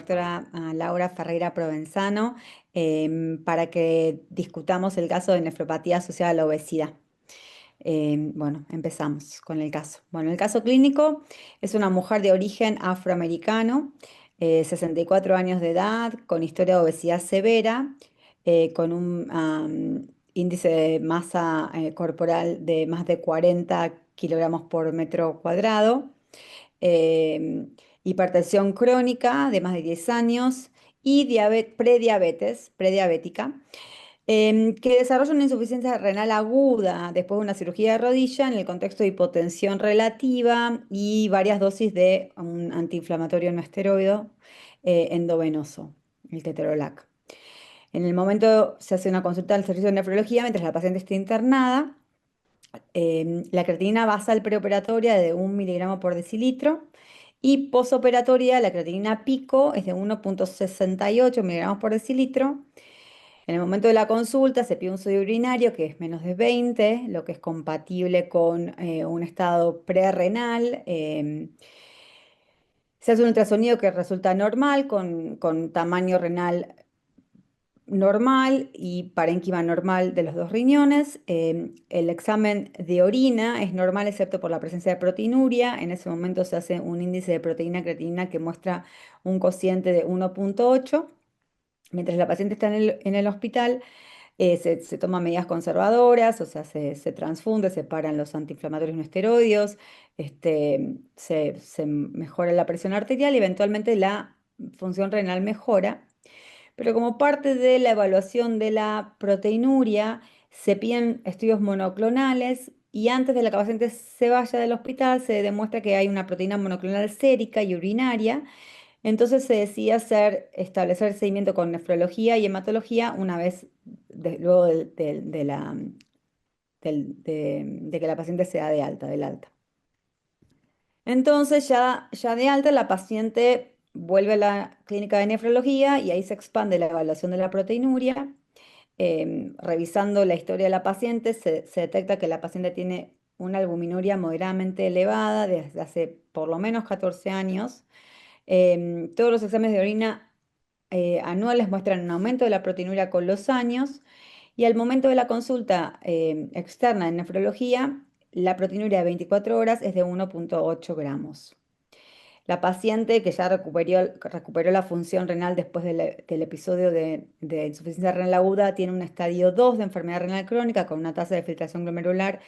doctora Laura Ferreira Provenzano para que discutamos el caso de nefropatía asociada a la obesidad. Bueno, empezamos con el caso. Bueno, el caso clínico es una mujer de origen afroamericano, 64 años de edad, con historia de obesidad severa, con un índice de masa corporal de más de 40 kilogramos por metro cuadrado, eh, hipertensión crónica de más de 10 años y prediabética, que desarrolla una insuficiencia renal aguda después de una cirugía de rodilla en el contexto de hipotensión relativa y varias dosis de un antiinflamatorio no esteroideo endovenoso, el ketorolac. En el momento se hace una consulta al servicio de nefrología mientras la paciente está internada. La creatinina basal preoperatoria de 1 miligramo por decilitro y posoperatoria la creatinina pico es de 1,68 miligramos por decilitro. En el momento de la consulta se pide un sodio urinario que es menos de 20, lo que es compatible con un estado prerrenal. Se hace un ultrasonido que resulta normal, con tamaño renal normal y parénquima normal de los dos riñones. El examen de orina es normal excepto por la presencia de proteinuria. En ese momento se hace un índice de proteína creatinina que muestra un cociente de 1,8. Mientras la paciente está en el hospital, se toman medidas conservadoras, o sea, se transfunde, se paran los antiinflamatorios no esteroideos, se mejora la presión arterial y eventualmente la función renal mejora. Pero como parte de la evaluación de la proteinuria, se piden estudios monoclonales y antes de que la paciente se vaya del hospital se demuestra que hay una proteína monoclonal sérica y urinaria. Entonces se decide establecer seguimiento con nefrología y hematología una vez luego de que la paciente sea de alta, del alta. Entonces ya de alta la paciente vuelve a la clínica de nefrología y ahí se expande la evaluación de la proteinuria. Revisando la historia de la paciente se detecta que la paciente tiene una albuminuria moderadamente elevada desde hace por lo menos 14 años. Todos los exámenes de orina anuales muestran un aumento de la proteinuria con los años y al momento de la consulta externa en nefrología, la proteinuria de 24 horas es de 1,8 gramos. La paciente que ya recuperó la función renal después del episodio de insuficiencia renal aguda tiene un estadio 2 de enfermedad renal crónica con una tasa de filtración glomerular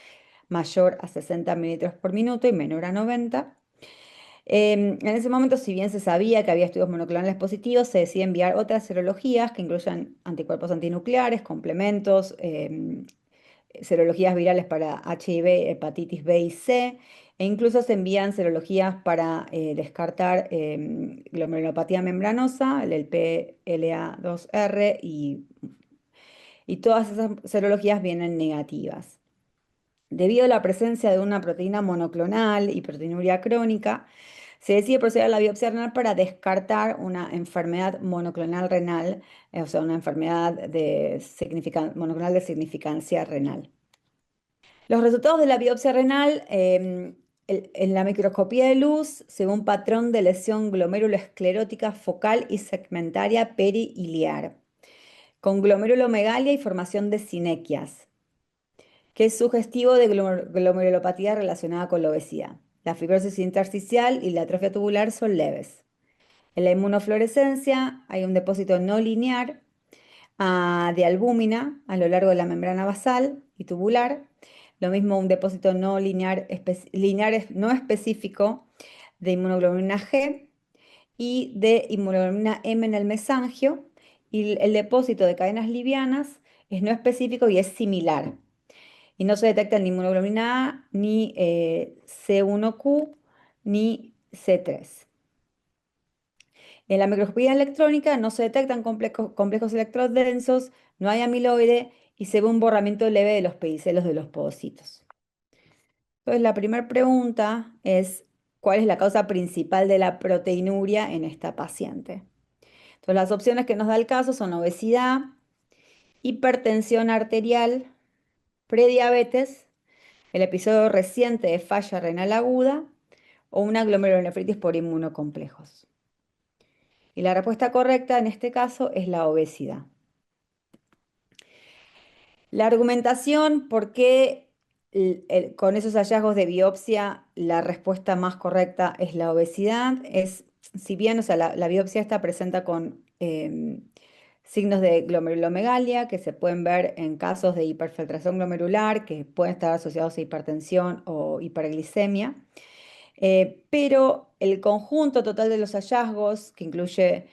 mayor a 60 mililitros por minuto y menor a 90. En ese momento, si bien se sabía que había estudios monoclonales positivos, se decide enviar otras serologías que incluyan anticuerpos antinucleares, complementos, serologías virales para HIV, hepatitis B y C, e incluso se envían serologías para descartar glomerulopatía membranosa, el PLA2R, y todas esas serologías vienen negativas. Debido a la presencia de una proteína monoclonal y proteinuria crónica, se decide proceder a la biopsia renal para descartar una enfermedad monoclonal renal, o sea, una enfermedad monoclonal de significancia renal. Los resultados de la biopsia renal en la microscopía de luz se ve un patrón de lesión glomeruloesclerótica focal y segmentaria periiliar, con glomerulomegalia y formación de sinequias, que es sugestivo de glomerulopatía relacionada con la obesidad. La fibrosis intersticial y la atrofia tubular son leves. En la inmunofluorescencia hay un depósito no lineal de albúmina a lo largo de la membrana basal y tubular. Lo mismo un depósito no no específico de inmunoglobulina G y de inmunoglobulina M en el mesangio. Y el depósito de cadenas livianas es no específico y es similar. Y no se detecta ni inmunoglobulina A, ni C1Q, ni C3. En la microscopía electrónica no se detectan complejos electrodensos, no hay amiloide y se ve un borramiento leve de los pedicelos de los podocitos. Entonces, la primera pregunta es, ¿cuál es la causa principal de la proteinuria en esta paciente? Entonces, las opciones que nos da el caso son obesidad, hipertensión arterial, prediabetes, el episodio reciente de falla renal aguda o una glomerulonefritis por inmunocomplejos. Y la respuesta correcta en este caso es la obesidad. La argumentación, por qué con esos hallazgos de biopsia la respuesta más correcta es la obesidad, es, si bien, o sea, la biopsia esta presenta con signos de glomerulomegalia que se pueden ver en casos de hiperfiltración glomerular, que pueden estar asociados a hipertensión o hiperglicemia, pero el conjunto total de los hallazgos, que incluye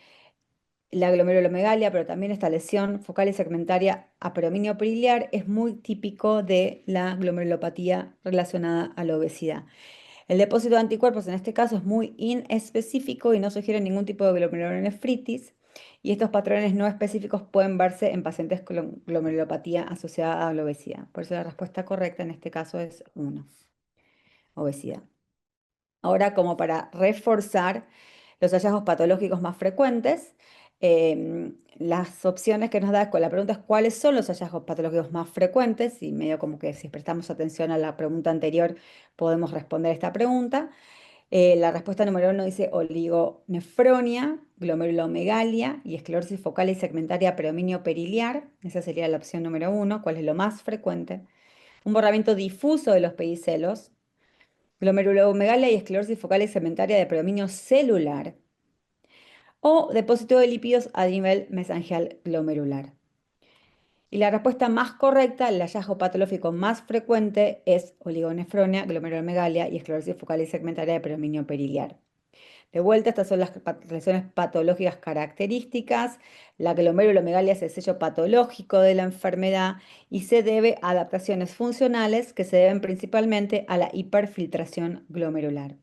la glomerulomegalia, pero también esta lesión focal y segmentaria a predominio periliar, es muy típico de la glomerulopatía relacionada a la obesidad. El depósito de anticuerpos en este caso es muy inespecífico y no sugiere ningún tipo de glomerulonefritis, y estos patrones no específicos pueden verse en pacientes con glomerulopatía asociada a la obesidad. Por eso la respuesta correcta en este caso es 1, obesidad. Ahora, como para reforzar los hallazgos patológicos más frecuentes, las opciones que nos da la pregunta es cuáles son los hallazgos patológicos más frecuentes, y medio como que si prestamos atención a la pregunta anterior podemos responder esta pregunta. La respuesta número 1 dice oligonefronia, glomerulomegalia y esclerosis focal y segmentaria predominio periliar. Esa sería la opción número 1, cuál es lo más frecuente. Un borramiento difuso de los pedicelos, glomerulomegalia y esclerosis focal y segmentaria de predominio celular, o depósito de lípidos a nivel mesangial glomerular. Y la respuesta más correcta, el hallazgo patológico más frecuente, es oligonefronia, glomerulomegalia y esclerosis focal y segmentaria de predominio periliar. De vuelta, estas son las lesiones patológicas características. La glomerulomegalia es el sello patológico de la enfermedad y se debe a adaptaciones funcionales que se deben principalmente a la hiperfiltración glomerular.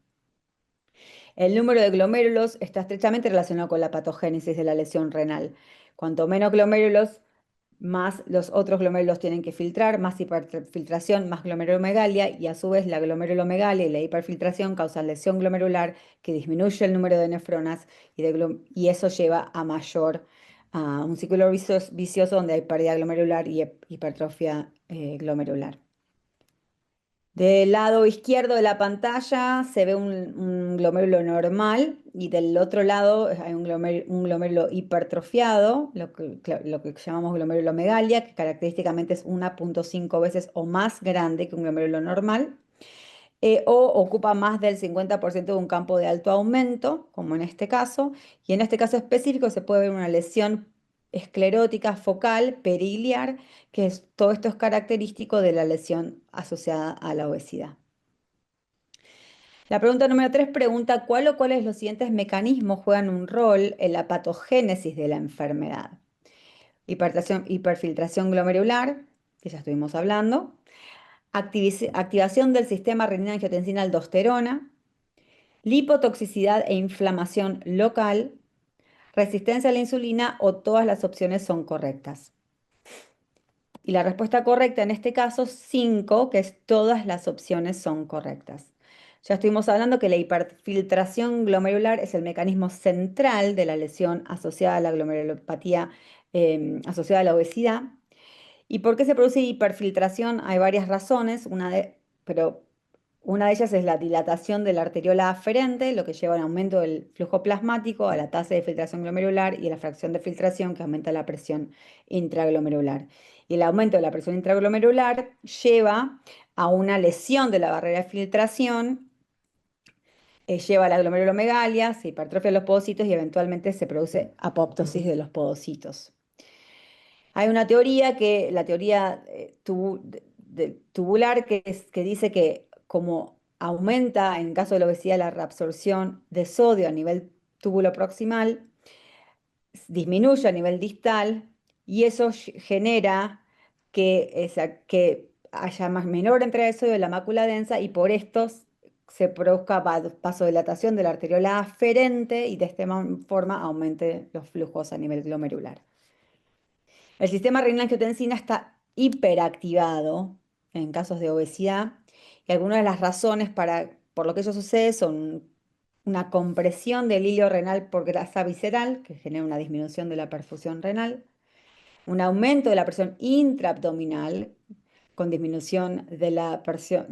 El número de glomérulos está estrechamente relacionado con la patogénesis de la lesión renal. Cuanto menos glomérulos, más los otros glomérulos tienen que filtrar, más hiperfiltración, más glomerulomegalia, y a su vez la glomerulomegalia y la hiperfiltración causan lesión glomerular que disminuye el número de nefronas y eso lleva a un ciclo vicioso donde hay pérdida glomerular y hipertrofia glomerular. Del lado izquierdo de la pantalla se ve un glomérulo normal y del otro lado hay un glomérulo hipertrofiado, lo que llamamos glomerulomegalia, que característicamente es 1,5 veces o más grande que un glomérulo normal, o ocupa más del 50% de un campo de alto aumento, como en este caso, y en este caso específico se puede ver una lesión esclerótica focal periliar, todo esto es característico de la lesión asociada a la obesidad. La pregunta número 3 pregunta cuál o cuáles de los siguientes mecanismos juegan un rol en la patogénesis de la enfermedad. Hiperfiltración glomerular, que ya estuvimos hablando, activación del sistema renina-angiotensina-aldosterona, lipotoxicidad e inflamación local, resistencia a la insulina, o todas las opciones son correctas. Y la respuesta correcta en este caso, 5, que es todas las opciones son correctas. Ya estuvimos hablando que la hiperfiltración glomerular es el mecanismo central de la lesión asociada a la glomerulopatía, asociada a la obesidad. ¿Y por qué se produce hiperfiltración? Hay varias razones, pero una de ellas es la dilatación de la arteriola aferente, lo que lleva a un aumento del flujo plasmático, a la tasa de filtración glomerular y a la fracción de filtración, que aumenta la presión intraglomerular. Y el aumento de la presión intraglomerular lleva a una lesión de la barrera de filtración, lleva a la glomerulomegalia, se hipertrofia los podocitos y eventualmente se produce apoptosis de los podocitos. Hay una teoría, la teoría tubular, que dice que como aumenta en caso de la obesidad la reabsorción de sodio a nivel túbulo proximal, disminuye a nivel distal y eso genera que haya menor entrega de sodio en la mácula densa y por esto se produzca vasodilatación de la arteriola aferente y de esta forma aumente los flujos a nivel glomerular. El sistema renina-angiotensina está hiperactivado en casos de obesidad y algunas de las razones por lo que eso sucede son una compresión del hilo renal por grasa visceral, que genera una disminución de la perfusión renal, un aumento de la presión intraabdominal, con disminución de la presión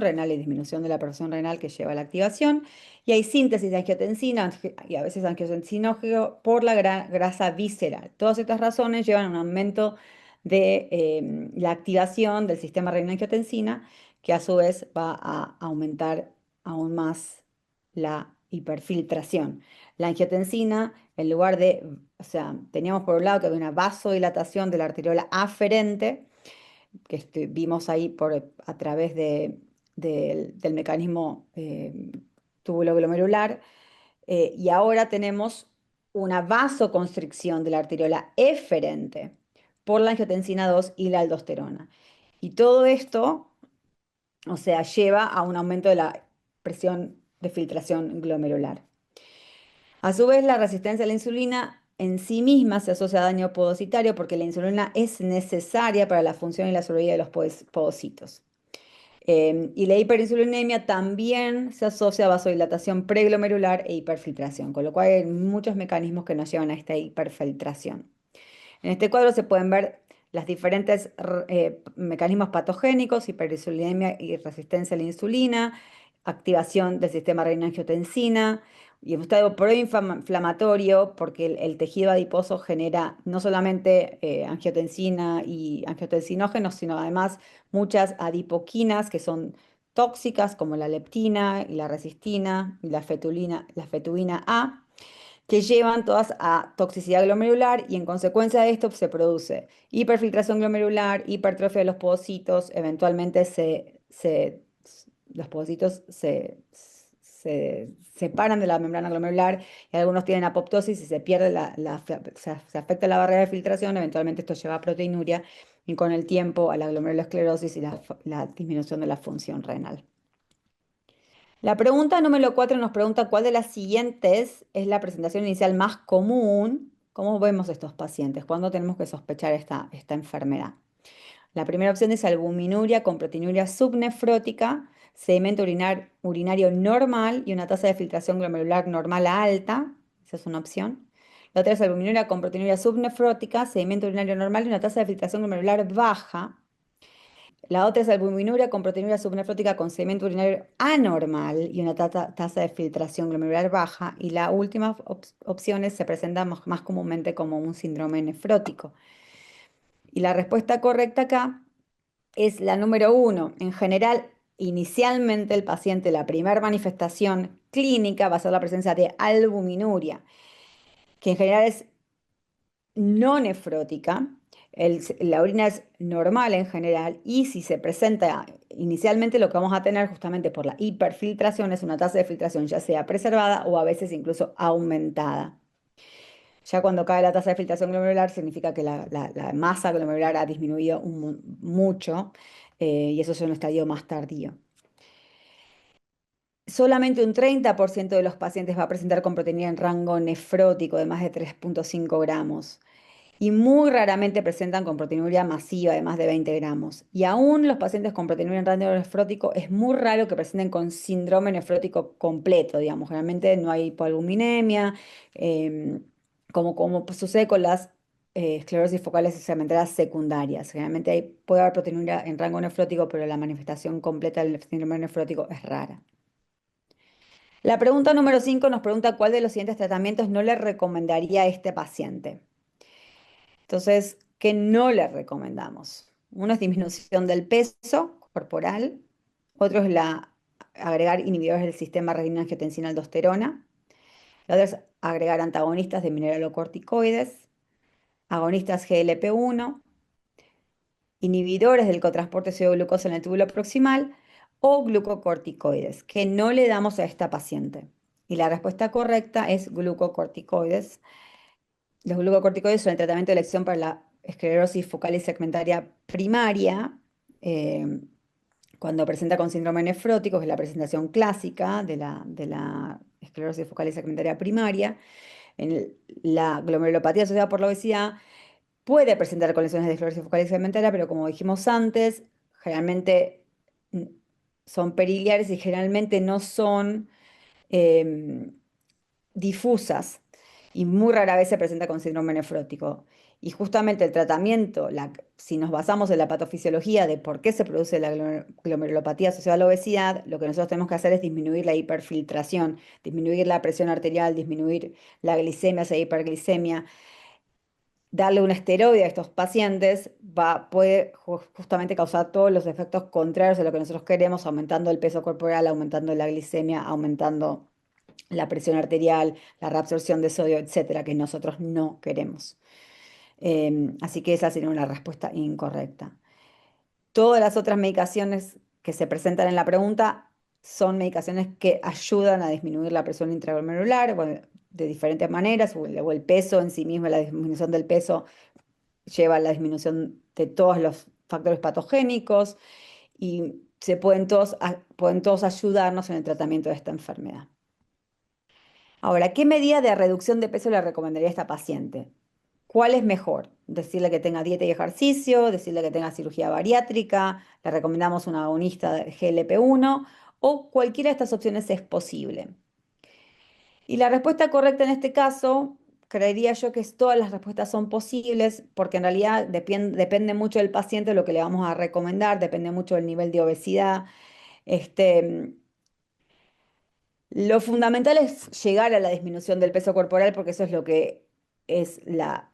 renal y disminución de la presión renal que lleva a la activación. Y hay síntesis de angiotensina y a veces angiotensinógeno por la grasa visceral. Todas estas razones llevan a un aumento de la activación del sistema renina-angiotensina, que a su vez va a aumentar aún más la hiperfiltración. La angiotensina, en lugar de, o sea, teníamos por un lado que había una vasodilatación de la arteriola aferente, que vimos ahí a través del mecanismo tubulo-glomerular, y ahora tenemos una vasoconstricción de la arteriola eferente por la angiotensina 2 y la aldosterona. Y todo esto, o sea, lleva a un aumento de la presión de filtración glomerular. A su vez, la resistencia a la insulina en sí misma se asocia a daño podocitario porque la insulina es necesaria para la función y la sobrevivencia de los podocitos. Y la hiperinsulinemia también se asocia a vasodilatación preglomerular e hiperfiltración, con lo cual hay muchos mecanismos que nos llevan a esta hiperfiltración. En este cuadro se pueden ver los diferentes mecanismos patogénicos: hiperinsulinemia y resistencia a la insulina, activación del sistema renina-angiotensina y un estado proinflamatorio, porque el tejido adiposo genera no solamente angiotensina y angiotensinógenos, sino además muchas adipoquinas que son tóxicas, como la leptina y la resistina y la fetuina A, que llevan todas a toxicidad glomerular, y en consecuencia de esto se produce hiperfiltración glomerular, hipertrofia de los podocitos, eventualmente los podocitos se separan de la membrana glomerular y algunos tienen apoptosis y se pierde se afecta la barrera de filtración. Eventualmente esto lleva a proteinuria y con el tiempo a la glomerulosclerosis y la disminución de la función renal. La pregunta número 4 nos pregunta cuál de las siguientes es la presentación inicial más común. ¿Cómo vemos estos pacientes? ¿Cuándo tenemos que sospechar esta enfermedad? La primera opción es albuminuria con proteinuria subnefrótica, sedimento urinario normal y una tasa de filtración glomerular normal a alta. Esa es una opción. La otra es albuminuria con proteinuria subnefrótica, sedimento urinario normal y una tasa de filtración glomerular baja. La otra es albuminuria con proteinuria subnefrótica con sedimento urinario anormal y una tasa de filtración glomerular baja. Y la última opción se presenta más comúnmente como un síndrome nefrótico. Y la respuesta correcta acá es la número 1. En general, inicialmente el paciente, la primera manifestación clínica va a ser la presencia de albuminuria, que en general es no nefrótica. La orina es normal en general, y si se presenta inicialmente, lo que vamos a tener justamente por la hiperfiltración es una tasa de filtración ya sea preservada o a veces incluso aumentada. Ya cuando cae la tasa de filtración glomerular significa que la masa glomerular ha disminuido mucho, y eso es un estadio más tardío. Solamente un 30% de los pacientes va a presentar con proteinuria en rango nefrótico de más de 3,5 gramos. Y muy raramente presentan con proteinuria masiva de más de 20 gramos. Y aún los pacientes con proteinuria en rango nefrótico es muy raro que presenten con síndrome nefrótico completo, digamos. Generalmente no hay hipoalbuminemia, como sucede con las esclerosis focales segmentarias secundarias. Generalmente puede haber proteinuria en rango nefrótico, pero la manifestación completa del síndrome nefrótico es rara. La pregunta número 5 nos pregunta cuál de los siguientes tratamientos no le recomendaría a este paciente. Entonces, ¿qué no le recomendamos? Uno es disminución del peso corporal, otro es agregar inhibidores del sistema renina-angiotensina-aldosterona, la otra es agregar antagonistas de mineralocorticoides, agonistas GLP-1, inhibidores del cotransporte de glucosa en el túbulo proximal o glucocorticoides, que no le damos a esta paciente. Y la respuesta correcta es glucocorticoides. Los glucocorticoides son el tratamiento de elección para la esclerosis focal y segmentaria primaria, eh, cuando presenta con síndrome nefrótico, que es la presentación clásica de la esclerosis focal y segmentaria primaria. La glomerulopatía asociada por la obesidad puede presentar con lesiones de esclerosis focal y segmentaria, pero como dijimos antes, generalmente mm, son periliares y generalmente no son difusas, y muy rara vez se presenta con síndrome nefrótico. Y justamente el tratamiento, si nos basamos en la patofisiología de por qué se produce la glomerulopatía asociada a la obesidad, lo que nosotros tenemos que hacer es disminuir la hiperfiltración, disminuir la presión arterial, disminuir la glicemia, esa hiperglicemia. Darle un esteroide a estos pacientes puede justamente causar todos los efectos contrarios a lo que nosotros queremos, aumentando el peso corporal, aumentando la glicemia, aumentando la presión arterial, la reabsorción de sodio, etcétera, que nosotros no queremos. Así que esa sería una respuesta incorrecta. Todas las otras medicaciones que se presentan en la pregunta son medicaciones que ayudan a disminuir la presión intraglomerular, bueno, de diferentes maneras, o el peso en sí mismo, la disminución del peso lleva a la disminución de todos los factores patogénicos y pueden todos ayudarnos en el tratamiento de esta enfermedad. Ahora, ¿qué medida de reducción de peso le recomendaría a esta paciente? ¿Cuál es mejor? Decirle que tenga dieta y ejercicio, decirle que tenga cirugía bariátrica, le recomendamos un agonista de GLP-1 o cualquiera de estas opciones es posible. Y la respuesta correcta en este caso, creería yo que todas las respuestas son posibles porque en realidad depende mucho del paciente lo que le vamos a recomendar, depende mucho del nivel de obesidad. Este, lo fundamental es llegar a la disminución del peso corporal porque eso es lo que es la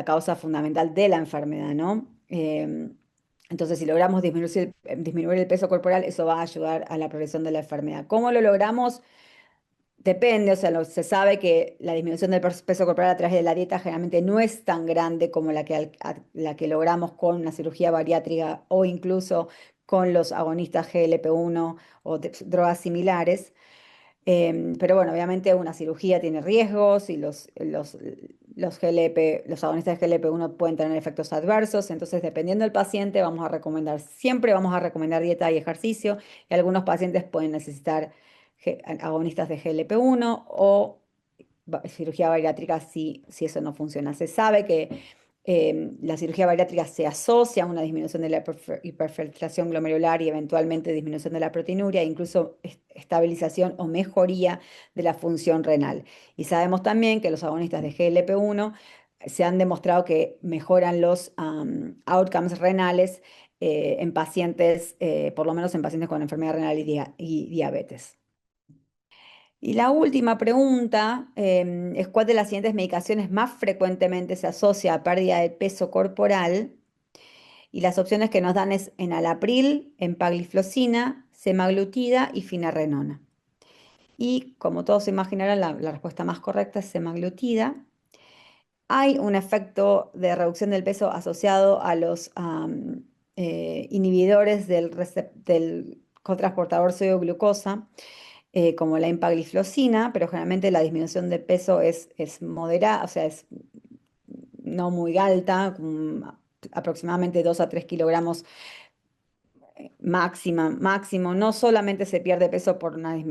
causa fundamental de la enfermedad, ¿no? Entonces, si logramos disminuir el peso corporal, eso va a ayudar a la progresión de la enfermedad. ¿Cómo lo logramos? Depende, o sea, se sabe que la disminución del peso corporal a través de la dieta generalmente no es tan grande como la que logramos con una cirugía bariátrica o incluso con los agonistas GLP-1 o drogas similares. Pero bueno, obviamente una cirugía tiene riesgos y los agonistas de GLP-1 pueden tener efectos adversos, entonces dependiendo del paciente siempre vamos a recomendar dieta y ejercicio y algunos pacientes pueden necesitar agonistas de GLP-1 o cirugía bariátrica si eso no funciona. Se sabe que la cirugía bariátrica se asocia a una disminución de la hiperfiltración glomerular y eventualmente disminución de la proteinuria, e incluso estabilización o mejoría de la función renal. Y sabemos también que los agonistas de GLP-1 se han demostrado que mejoran los outcomes renales en pacientes, por lo menos en pacientes con enfermedad renal y diabetes. Y la última pregunta es ¿cuál de las siguientes medicaciones más frecuentemente se asocia a pérdida de peso corporal? Y las opciones que nos dan es enalapril, empagliflozina, semaglutida y finarrenona. Y como todos se imaginarán, la respuesta más correcta es semaglutida. Hay un efecto de reducción del peso asociado a los inhibidores del cotransportador sodio-glucosa como la empagliflozina, pero generalmente la disminución de peso es moderada, o sea, es no muy alta, aproximadamente 2 a 3 kilogramos máximo. No solamente se pierde peso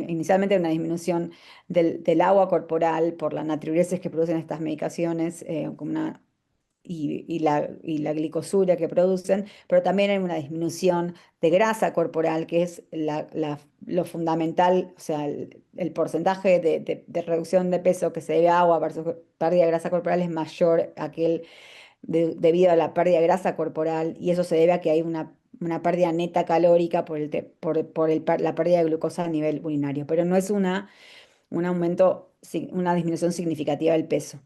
inicialmente una disminución del agua corporal por la natriuresis que producen estas medicaciones, y la glicosuria que producen, pero también hay una disminución de grasa corporal, que es lo fundamental, o sea, el porcentaje de reducción de peso que se debe a agua versus pérdida de grasa corporal es mayor debido a la pérdida de grasa corporal, y eso se debe a que hay una pérdida neta calórica la pérdida de glucosa a nivel urinario, pero no es un aumento, una disminución significativa del peso.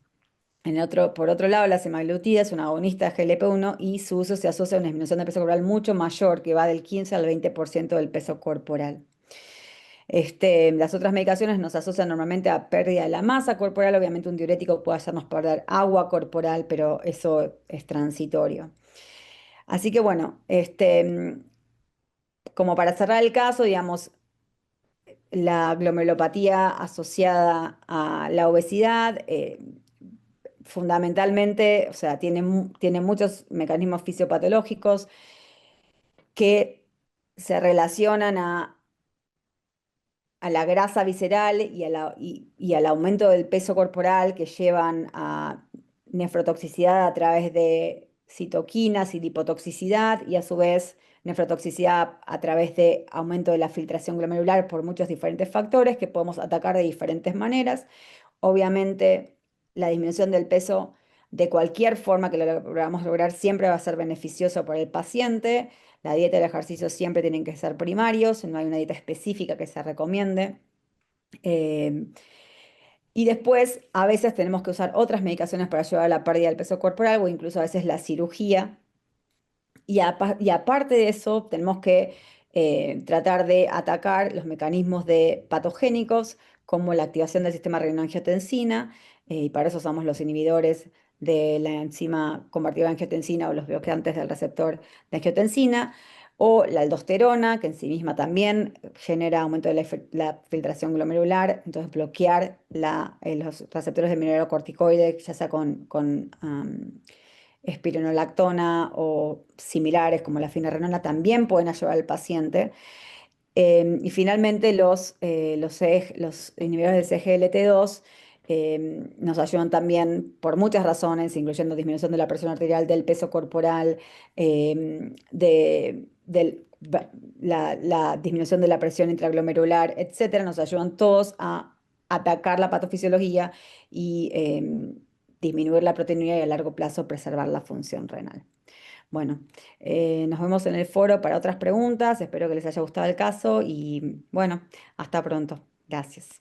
Por otro lado, la semaglutida es una agonista de GLP-1 y su uso se asocia a una disminución de peso corporal mucho mayor, que va del 15 al 20% del peso corporal. Las otras medicaciones nos asocian normalmente a pérdida de la masa corporal. Obviamente un diurético puede hacernos perder agua corporal, pero eso es transitorio. Así que bueno, como para cerrar el caso, digamos, la glomerulopatía asociada a la obesidad, fundamentalmente, o sea, tiene muchos mecanismos fisiopatológicos que se relacionan a la grasa visceral y al aumento del peso corporal que llevan a nefrotoxicidad a través de citoquinas y lipotoxicidad y a su vez nefrotoxicidad a través de aumento de la filtración glomerular por muchos diferentes factores que podemos atacar de diferentes maneras. Obviamente, la disminución del peso De cualquier forma que lo logramos lograr, siempre va a ser beneficioso para el paciente. La dieta y el ejercicio siempre tienen que ser primarios, no hay una dieta específica que se recomiende. Eh, y después, a veces tenemos que usar otras medicaciones para ayudar a la pérdida del peso corporal o incluso a veces la cirugía. Y aparte de eso, tenemos que tratar de atacar los mecanismos de patogénicos, como la activación del sistema renina-angiotensina, y para eso usamos los inhibidores de la enzima convertida en angiotensina o los bloqueantes del receptor de angiotensina, o la aldosterona, que en sí misma también genera aumento de la filtración glomerular, entonces bloquear los receptores de mineralocorticoides, ya sea con espironolactona o similares como la finerenona también pueden ayudar al paciente. Y finalmente los inhibidores del CGLT2 nos ayudan también por muchas razones, incluyendo disminución de la presión arterial, del peso corporal, la disminución de la presión intraglomerular, etcétera. Nos ayudan todos a atacar la patofisiología y disminuir la proteinuria y a largo plazo preservar la función renal. Bueno, nos vemos en el foro para otras preguntas. Espero que les haya gustado el caso y bueno, hasta pronto. Gracias.